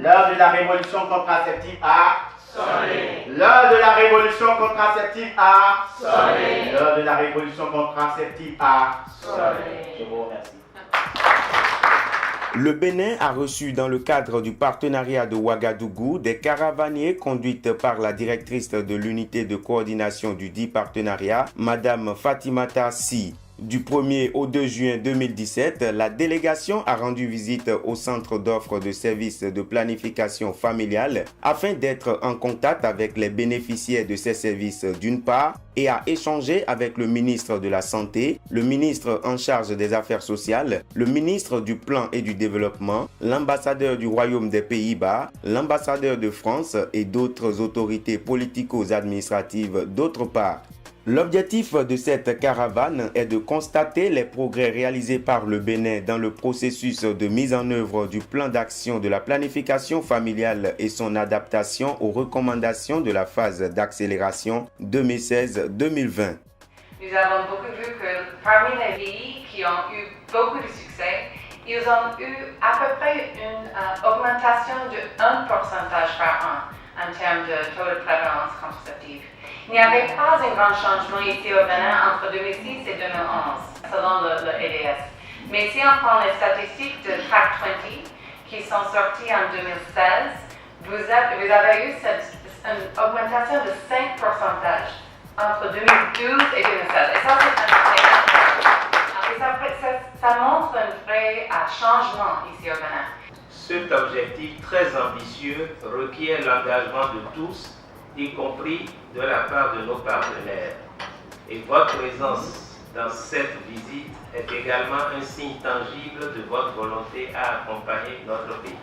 L'heure de la révolution contraceptive a sonné. L'heure de la révolution contraceptive a sonné. L'heure de la révolution contraceptive a sonné. Je vous remercie. Le Bénin a reçu dans le cadre du partenariat de Ouagadougou des caravaniers conduites par la directrice de l'unité de coordination du dit partenariat, Madame Fatimata Sy. Du 1er au 2 juin 2017, la délégation a rendu visite au centre d'offres de services de planification familiale afin d'être en contact avec les bénéficiaires de ces services d'une part et a échangé avec le ministre de la Santé, le ministre en charge des Affaires sociales, le ministre du Plan et du Développement, l'ambassadeur du Royaume des Pays-Bas, l'ambassadeur de France et d'autres autorités politico-administratives d'autre part. L'objectif de cette caravane est de constater les progrès réalisés par le Bénin dans le processus de mise en œuvre du plan d'action de la planification familiale et son adaptation aux recommandations de la phase d'accélération 2016-2020. Nous avons beaucoup vu que parmi les pays qui ont eu beaucoup de succès, ils ont eu à peu près une augmentation de 1% par an en termes de taux de prévalence contraceptive. Il n'y avait pas un grand changement ici au Bénin entre 2006 et 2011, selon le EDS. Mais si on prend les statistiques de Track 20 qui sont sorties en 2016, vous avez eu une augmentation de 5% entre 2012 et 2016. Et ça, c'est ça montre un vrai changement ici au Bénin. Cet objectif très ambitieux requiert l'engagement de tous, y compris de la part de nos partenaires. Et votre présence dans cette visite est également un signe tangible de votre volonté à accompagner notre pays.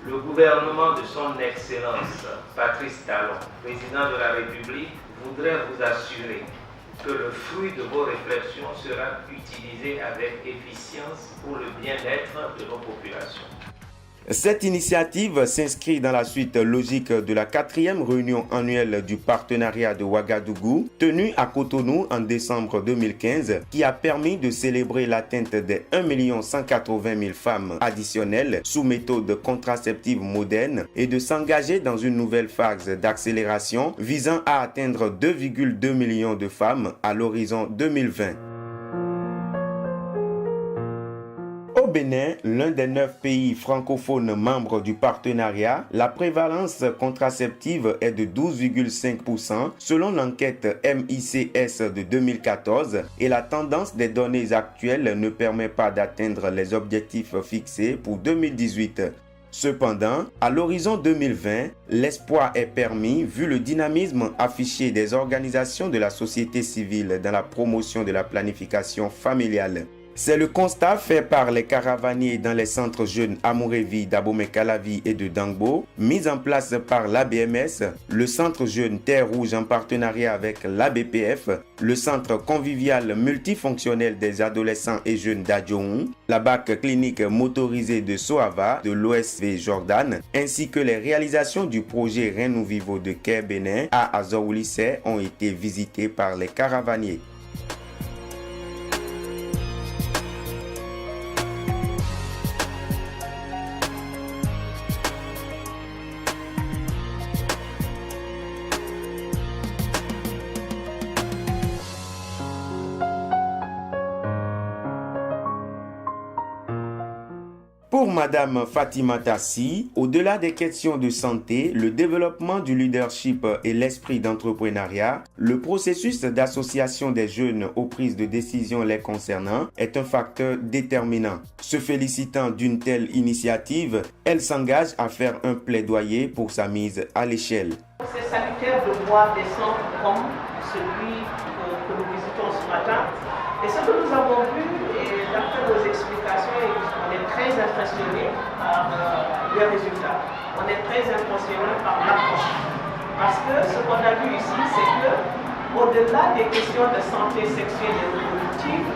Le gouvernement de son Excellence Patrice Talon, président de la République, voudrait vous assurer que le fruit de vos réflexions sera utilisé avec efficience pour le bien-être de nos populations. Cette initiative s'inscrit dans la suite logique de la 4e réunion annuelle du partenariat de Ouagadougou, tenue à Cotonou en décembre 2015, qui a permis de célébrer l'atteinte des 1 180 000 femmes additionnelles sous méthode contraceptive moderne et de s'engager dans une nouvelle phase d'accélération visant à atteindre 2,2 millions de femmes à l'horizon 2020. Au Bénin, l'un des 9 pays francophones membres du partenariat, la prévalence contraceptive est de 12,5% selon l'enquête MICS de 2014 et la tendance des données actuelles ne permet pas d'atteindre les objectifs fixés pour 2018. Cependant, à l'horizon 2020, l'espoir est permis vu le dynamisme affiché des organisations de la société civile dans la promotion de la planification familiale. C'est le constat fait par les caravaniers dans les centres jeunes Amourévi, d'Abomey-Calavi et de Dangbo, mis en place par l'ABMS, le centre jeune Terre Rouge en partenariat avec l'ABPF, le centre convivial multifonctionnel des adolescents et jeunes d'Adjoun, la BAC clinique motorisée de Soava de l'OSV Jordan, ainsi que les réalisations du projet Renou Vivo de Caire Bénin à Azoulissé ont été visitées par les caravaniers. Pour Madame Fatimata Sy, au-delà des questions de santé, le développement du leadership et l'esprit d'entrepreneuriat, le processus d'association des jeunes aux prises de décision les concernant est un facteur déterminant. Se félicitant d'une telle initiative, elle s'engage à faire un plaidoyer pour sa mise à l'échelle. C'est salutaire de voir des centres comme celui que nous visitons ce matin. Et ce que nous avons vu, et d'après vos explications, on est très impressionnés par les résultats. On est très impressionnés par l'approche. Parce que ce qu'on a vu ici, c'est que au-delà des questions de santé sexuelle et reproductive,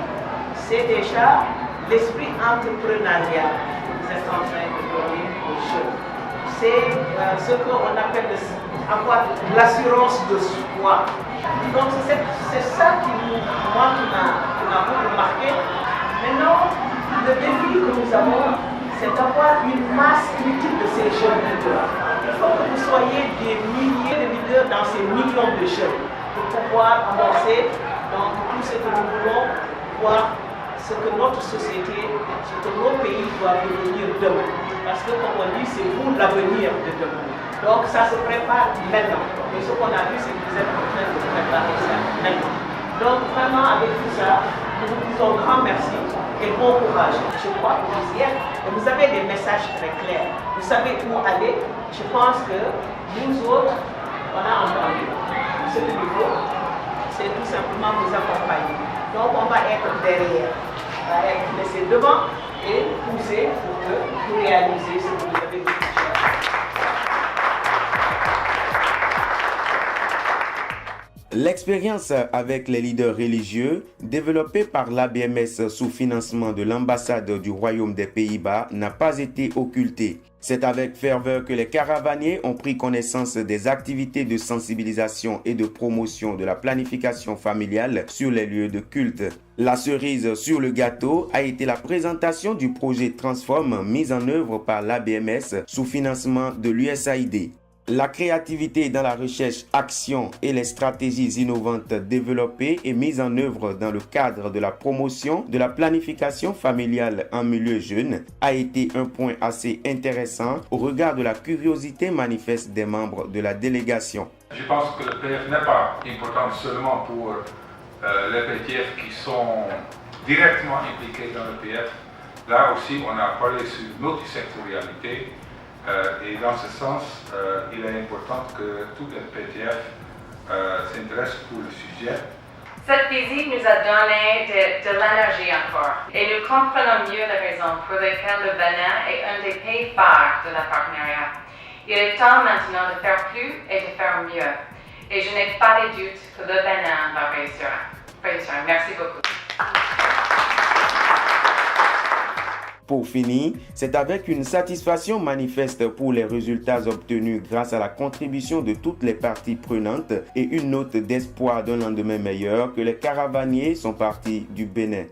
c'est déjà l'esprit entrepreneurial que vous êtes en train de donner aux jeunes. C'est ce qu'on appelle avoir l'assurance de soi. Donc c'est ça qui m'a beaucoup marqué. Maintenant, le défi que nous avons, c'est d'avoir une masse critique de ces jeunes leaders. Il faut que vous soyez des milliers de leaders dans ces millions de jeunes pour pouvoir amorcer donc tout ce que nous voulons voir, ce que notre société, ce que nos pays doivent devenir demain. Parce que comme on dit, c'est vous l'avenir de demain. Donc ça se prépare maintenant. Et ce qu'on a vu, c'est que vous êtes en train de préparer ça maintenant. Donc vraiment avec tout ça, nous vous disons grand merci et bon courage. Je crois que vous y êtes et vous avez des messages très clairs. Vous savez où aller. Je pense que nous autres, on a entendu ce qu'il nous faut, c'est tout simplement vous accompagner. Donc on va être derrière, on va être laissé devant et pousser pour que vous réalisez ce que vous avez dit. L'expérience avec les leaders religieux, développée par l'ABMS sous financement de l'ambassade du Royaume des Pays-Bas, n'a pas été occultée. C'est avec ferveur que les caravaniers ont pris connaissance des activités de sensibilisation et de promotion de la planification familiale sur les lieux de culte. La cerise sur le gâteau a été la présentation du projet Transform mis en œuvre par l'ABMS sous financement de l'USAID. La créativité dans la recherche, action et les stratégies innovantes développées et mises en œuvre dans le cadre de la promotion de la planification familiale en milieu jeune a été un point assez intéressant au regard de la curiosité manifeste des membres de la délégation. Je pense que le PF n'est pas important seulement pour les PTF qui sont directement impliqués dans le PF. Là aussi, on a parlé sur multisectorialité. Et dans ce sens, il est important que tout le PTF s'intéresse pour le sujet. Cette visite nous a donné de l'énergie encore et nous comprenons mieux les raisons pour lesquelles le Bénin est un des pays phares de la partenariat. Il est temps maintenant de faire plus et de faire mieux. Et je n'ai pas de doute que le Bénin va réussir. Merci beaucoup. Pour finir, c'est avec une satisfaction manifeste pour les résultats obtenus grâce à la contribution de toutes les parties prenantes et une note d'espoir d'un lendemain meilleur que les caravaniers sont partis du Bénin.